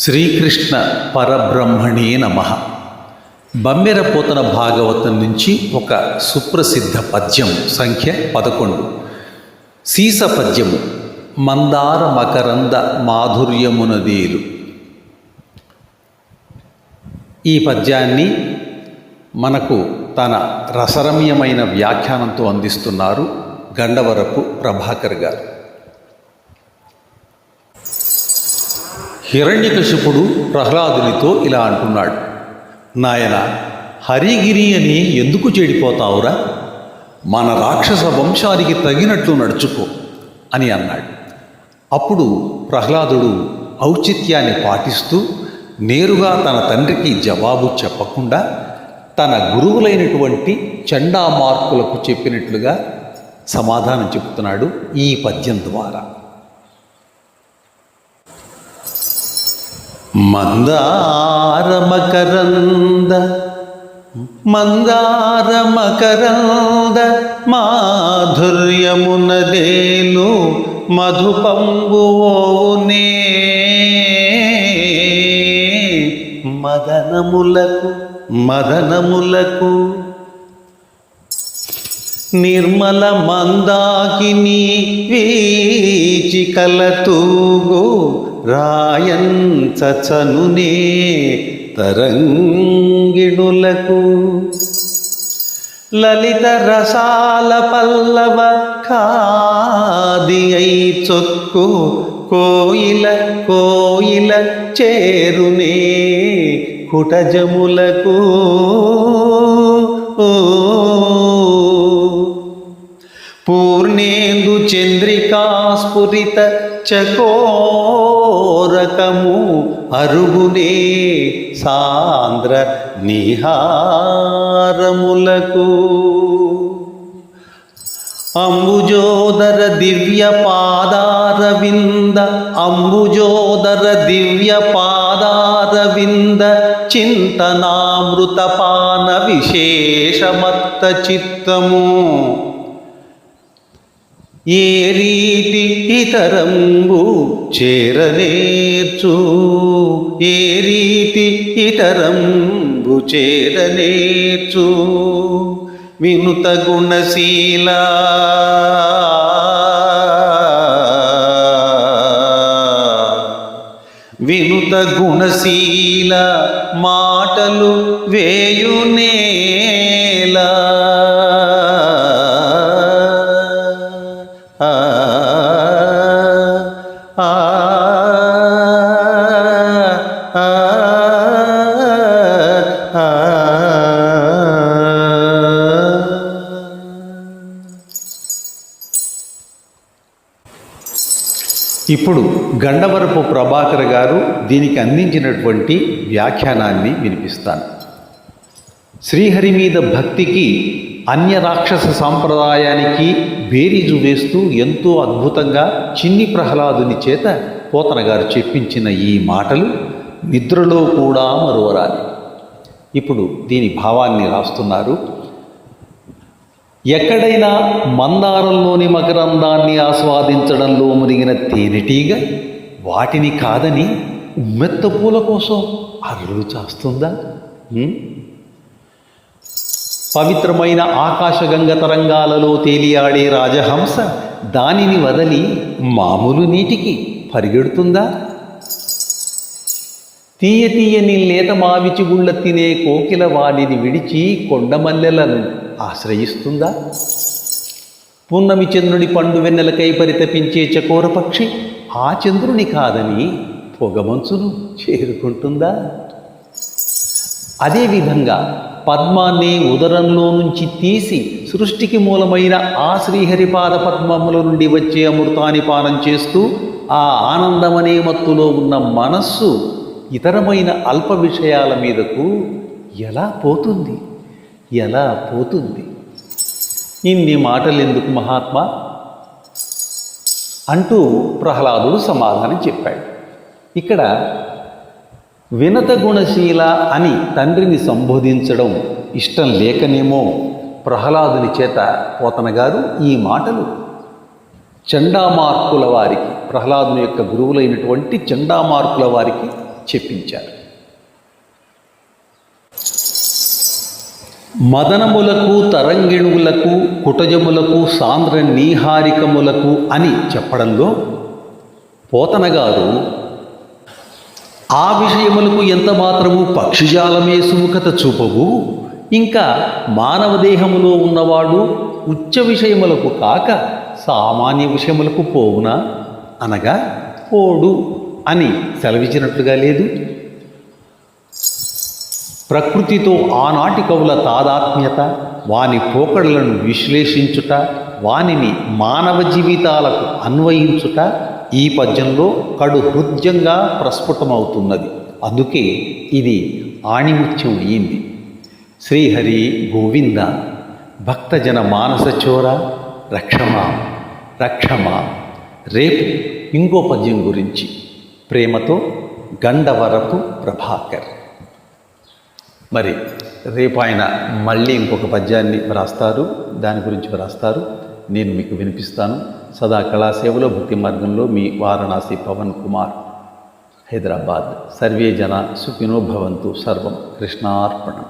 శ్రీకృష్ణ పరబ్రహ్మణే నమః. బమ్మెర పోతన భాగవతం నుంచి ఒక సుప్రసిద్ధ పద్యం సంఖ్య 11. సీస పద్యము. మందార మకరంద మాధుర్యమునదేలు. ఈ పద్యాన్ని మనకు తన రసరమ్యమైన వ్యాఖ్యానంతో అందిస్తున్నారు గండవరపు ప్రభాకర్ గారు. హిరణ్యకశిపుడు ప్రహ్లాదునితో ఇలా అంటున్నాడు: నాయన, హరిగిరి అని ఎందుకు చెడిపోతావురా? మన రాక్షస వంశానికి తగినట్లు నడుచుకో అని అన్నాడు. అప్పుడు ప్రహ్లాదుడు ఔచిత్యాన్ని పాటిస్తూ నేరుగా తన తండ్రికి జవాబు చెప్పకుండా తన గురువులైనటువంటి చండామార్కులకు చెప్పినట్లుగా సమాధానం చెబుతున్నాడు ఈ పద్యం ద్వారా. మందార మకరంద మాధుర్యమునదేలు మధుపంబువోనే మదనములకు నిర్మల మందాకిని వీచికలతూగో రాయంచనునే తరంగిణులకు లలిత రసాల పల్లవ ఖాది అయి చొక్కు కోయిల చేరునే కుటజములకు పూర్ణేందు చంద్రికాస్ఫురిత చకోరకము అరుగునే సాంద్ర నిహారములకు అంబుజోదర దివ్య పాదారవింద చింతనామృతపాన విశేషమత్త చిత్తము ఏ రీతి ఇతరంబు చేరనేర్చు వినుత గుణశీల మాటలు వేయునేలా ఇప్పుడు గండవరపు ప్రభాకర్ గారు దీనికి అందించినటువంటి వ్యాఖ్యానాన్ని వినిపిస్తాను. శ్రీహరి మీద భక్తికి అన్య రాక్షస సాంప్రదాయానికి బేరీజు వేస్తూ ఎంతో అద్భుతంగా చిన్ని ప్రహ్లాదుని చేత పోతన గారు చెప్పించిన ఈ మాటలు నిద్రలో కూడా మరువరాలి. ఇప్పుడు దీని భావాన్ని రాస్తున్నారు. ఎక్కడైనా మందారంలోని మకరందాన్ని ఆస్వాదించడంలో మునిగిన తేనెటీగ వాటిని కాదని ఉమ్మెత్త పూల కోసం అర్రులు చాస్తుందా? పవిత్రమైన ఆకాశగంగ తరంగాలలో తేలియాడే రాజహంస దానిని వదలి మామూలు నీటికి పరిగెడుతుందా? తీయని లేత మావిచిగుళ్ళ తినే కోకిల వాడిని విడిచి కొండమల్లెలను ఆశ్రయిస్తుందా? పున్నమి చంద్రుని పండు వెన్నెలకై పరితపించే చకోర పక్షి ఆ చంద్రుని కాదని పొగమంచును చేరుకుంటుందా? అదేవిధంగా పద్మాన్ని ఉదరంలో నుంచి తీసి సృష్టికి మూలమైన ఆ శ్రీహరిపాద పద్మముల నుండి వచ్చే అమృతాన్ని పానం చేస్తూ ఆ ఆనందమనే మత్తులో ఉన్న మనస్సు ఇతరమైన అల్ప విషయాల మీదకు ఎలా పోతుంది? ఇన్ని మాటలెందుకు మహాత్మా అంటూ ప్రహ్లాదుడు సమాధానం చెప్పాడు. ఇక్కడ వినత గుణశీల అని తండ్రిని సంబోధించడం ఇష్టం లేకనేమో ప్రహ్లాదుని చేత పోతన గారు ఈ మాటలు చండామార్కుల వారికి, ప్రహ్లాదుని యొక్క గురువులైనటువంటి చండామార్కుల వారికి చెప్పించారు. మదనములకు తరంగిణులకు కుటజములకు సాంద్ర నీహారికములకు అని చెప్పడంలో పోతన గారు ఆ విషయములకు ఎంత మాత్రము పక్షిజాలమే సుముఖత చూపవు, ఇంకా మానవ దేహములో ఉన్నవాడు ఉచ్చ విషయములకు కాక సామాన్య విషయములకు పోవునా అనగా పోడు అని సెలవిచ్చినట్లుగా లేదు. ప్రకృతితో ఆనాటి కవుల తాదాత్మ్యత, వాని పోకడలను విశ్లేషించుట, వానిని మానవ జీవితాలకు అన్వయించుట ఈ పద్యంలో కడు హృద్యంగా ప్రస్ఫుటమవుతున్నది. అందుకే ఇది ఆణిముత్యం అయింది. శ్రీహరి గోవింద భక్తజన మానస చోర రక్షమా రక్షమా. రేపు ఇంకో పద్యం గురించి. ప్రేమతో గండవరపు ప్రభాకర్. మరి రేపు ఆయన మళ్ళీ ఇంకొక పద్యాన్ని వ్రాస్తారు, దాని గురించి వ్రాస్తారు, నేను మీకు వినిపిస్తాను. సదా కళాసేవలో భక్తి మార్గంలో మీ వారణాసి పవన్ కుమార్, హైదరాబాద్. సర్వే జన సుఖినో భవంతు. సర్వం కృష్ణార్పణం.